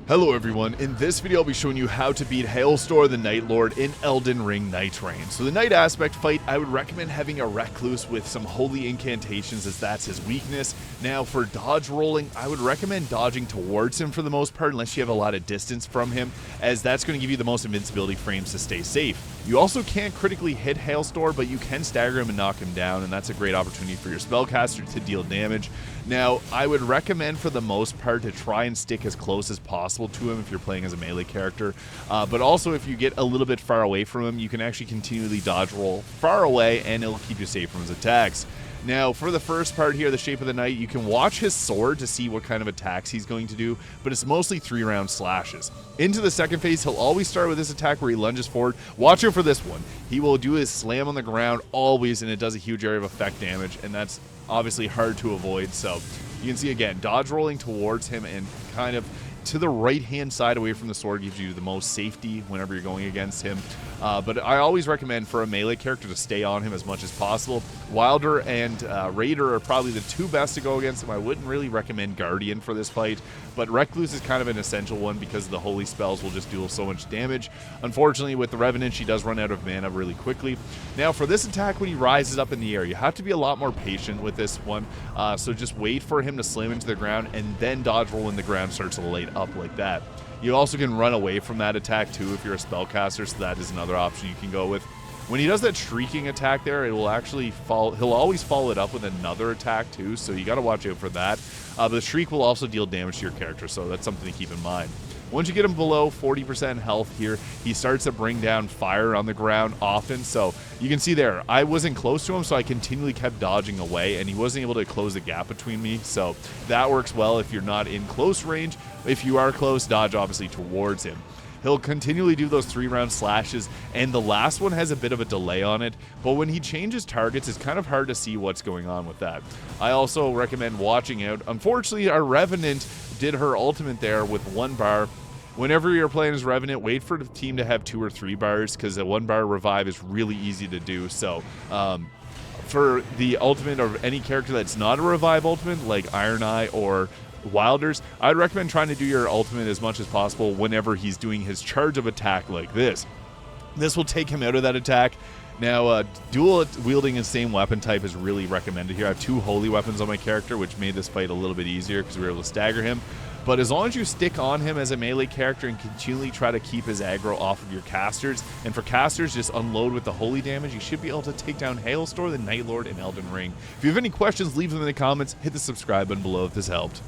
Hello everyone, in this video I'll be showing you how to beat Heolstor the Nightlord in Elden Ring Nightreign. So the Night aspect fight, I would recommend having a Recluse with some holy incantations as that's his weakness. Now for dodge rolling, I would recommend dodging towards him for the most part unless you have a lot of distance from him, as that's going to give you the most invincibility frames to stay safe. You also can't critically hit Heolstor, but you can stagger him and knock him down, and that's a great opportunity for your spellcaster to deal damage. Now, I would recommend for the most part to try and stick as close as possible to him if you're playing as a melee character, but also if you get a little bit far away from him, you can actually continually dodge roll far away and it'll keep you safe from his attacks. Now, for the first part here, the Shape of the Night, you can watch his sword to see what kind of attacks he's going to do, but it's mostly 3-round slashes. Into the second phase, he'll always start with this attack where he lunges forward. Watch out for this one. He will do his slam on the ground always, and it does a huge area of effect damage, and that's obviously hard to avoid. So you can see again, dodge rolling towards him and kind of to the right-hand side away from the sword gives you the most safety whenever you're going against him. But I always recommend for a melee character to stay on him as much as possible. Wilder and Raider are probably the two best to go against him. I wouldn't really recommend Guardian for this fight, but Recluse is kind of an essential one because the holy spells will just deal so much damage. Unfortunately, with the Revenant, she does run out of mana really quickly. Now, for this attack, when he rises up in the air, you have to be a lot more patient with this one. So just wait for him to slam into the ground and then dodge roll when the ground starts to light up like that. You also can run away from that attack too if you're a spellcaster, so that is another option you can go with. When he does that shrieking attack there, it will actually he'll always follow it up with another attack too, so you got to watch out for that. But the shriek will also deal damage to your character, so that's something to keep in mind. Once you get him below 40% health here, he starts to bring down fire on the ground often. So you can see there, I wasn't close to him, so I continually kept dodging away, and he wasn't able to close the gap between me. So that works well if you're not in close range. If you are close, dodge obviously towards him. He'll continually do those 3-round slashes, and the last one has a bit of a delay on it, but when he changes targets, it's kind of hard to see what's going on with that. I also recommend watching out. Unfortunately, our Revenant did her ultimate there with 1 bar. Whenever you're playing as Revenant, wait for the team to have 2 or 3 bars, because a 1 bar revive is really easy to do. So for the ultimate of any character that's not a revive ultimate, like Iron Eye or Wilders, I'd recommend trying to do your ultimate as much as possible whenever he's doing his charge of attack like this. This will take him out of that attack. Now, dual wielding the same weapon type is really recommended here. I have 2 holy weapons on my character, which made this fight a little bit easier because we were able to stagger him. But as long as you stick on him as a melee character and continually try to keep his aggro off of your casters, and for casters, just unload with the holy damage, you should be able to take down Heolstor the Nightlord in Elden Ring. If you have any questions, leave them in the comments. Hit the subscribe button below if this helped.